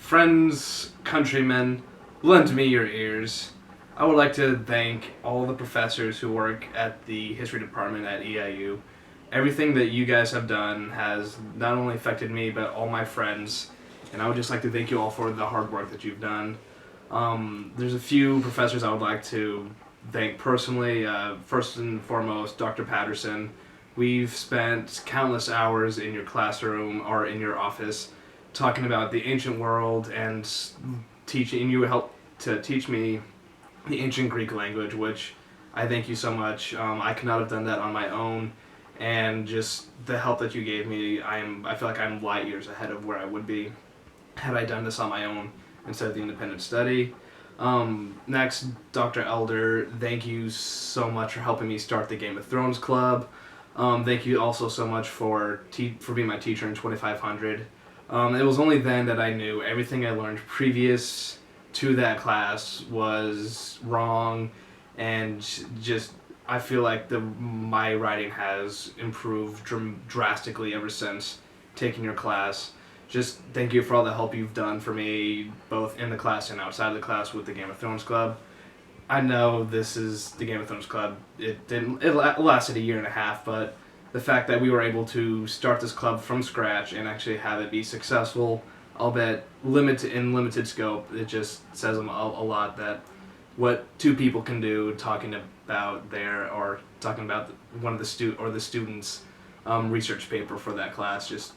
Friends, countrymen, lend me your ears. I would like to thank all the professors who work at the history department at EIU. Everything that you guys have done has not only affected me, but all my friends. And I would just like to thank you all for the hard work that you've done. There's a few professors I would like to thank personally. First and foremost, Dr. Patterson. We've spent countless hours in your classroom or in your office talking about the ancient world and teaching. You helped to teach me the ancient Greek language, which I thank you so much. I could not have done that on my own, and just the help that you gave me, I feel like I'm light years ahead of where I would be had I done this on my own instead of the independent study. Next, Dr. Elder, thank you so much for helping me start the Game of Thrones Club. Thank you also so much for being my teacher in 2500. It was only then that I knew everything I learned previous to that class was wrong, and just I feel like my writing has improved drastically ever since taking your class. Just thank you for all the help you've done for me, both in the class and outside of the class with the Game of Thrones Club. I know this is the Game of Thrones Club. It lasted a year and a half, but the fact that we were able to start this club from scratch and actually have it be successful, albeit limited scope, it just says a lot that what two people can do talking about one of the students' research paper for that class. Just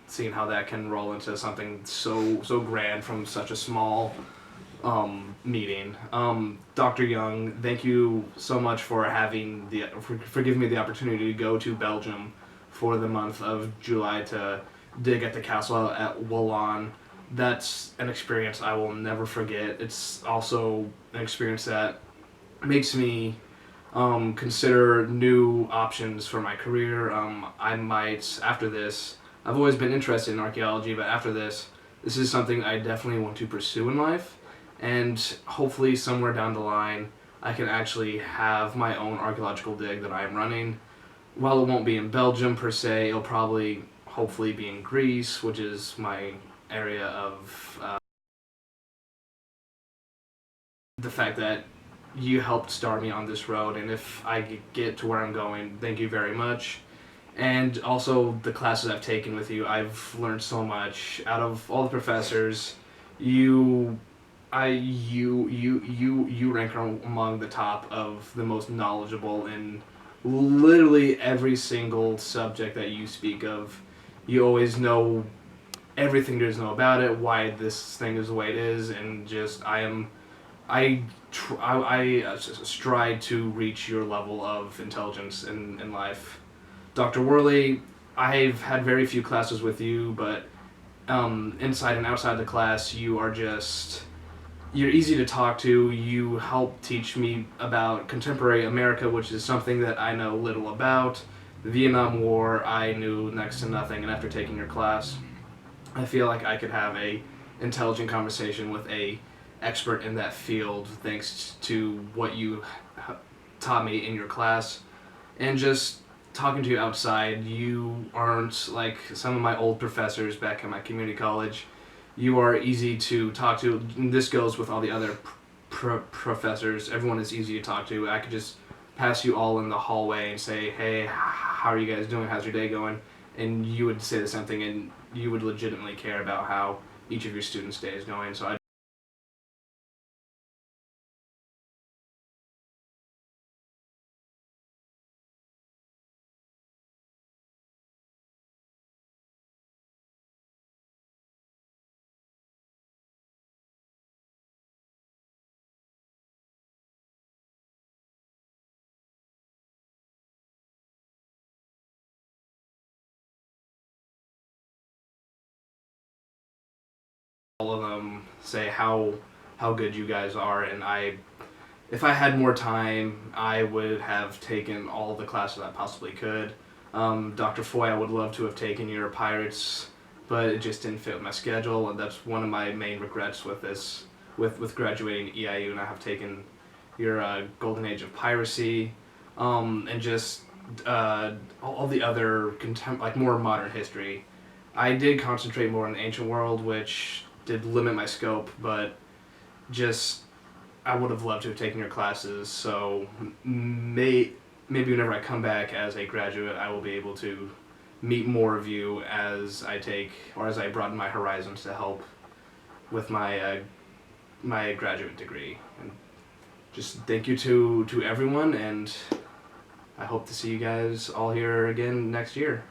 seeing how that can roll into something so grand from such a small meeting. Dr. Young, thank you so much for giving me the opportunity to go to Belgium for the month of July to dig at the castle at Wallon. That's an experience I will never forget. It's also an experience that makes me consider new options for my career. I might, after this, I've always been interested in archaeology, but after this is something I definitely want to pursue in life. And hopefully, somewhere down the line, I can actually have my own archaeological dig that I'm running. While it won't be in Belgium per se, it'll probably, hopefully, be in Greece, which is my area of the fact that you helped start me on this road. And if I get to where I'm going, thank you very much. And also the classes I've taken with you, I've learned so much. Out of all the professors, you you rank among the top of the most knowledgeable in literally every single subject that you speak of. You always know everything there is to know about it, why this thing is the way it is, and just I strive to reach your level of intelligence in life. Dr. Worley, I've had very few classes with you, but inside and outside the class, you're easy to talk to. You help teach me about contemporary America, which is something that I know little about. The Vietnam War, I knew next to nothing, and after taking your class, I feel like I could have a intelligent conversation with a expert in that field thanks to what you taught me in your class. And just talking to you outside, you aren't like some of my old professors back at my community college. You are easy to talk to. This goes with all the other professors. Everyone is easy to talk to. I could just pass you all in the hallway and say, hey, how are you guys doing? How's your day going? And you would say the same thing, and you would legitimately care about how each of your students' day is going. So I all of them say how good you guys are, and if I had more time, I would have taken all the classes I possibly could. Dr. Foy, I would love to have taken your pirates, but it just didn't fit with my schedule, and that's one of my main regrets with this, with graduating EIU, and I have taken your Golden Age of Piracy, and just all the other like more modern history. I did concentrate more on the ancient world, which did limit my scope, but just I would have loved to have taken your classes. So maybe whenever I come back as a graduate, I will be able to meet more of you as I take or as I broaden my horizons to help with my my graduate degree. And just thank you to everyone, and I hope to see you guys all here again next year.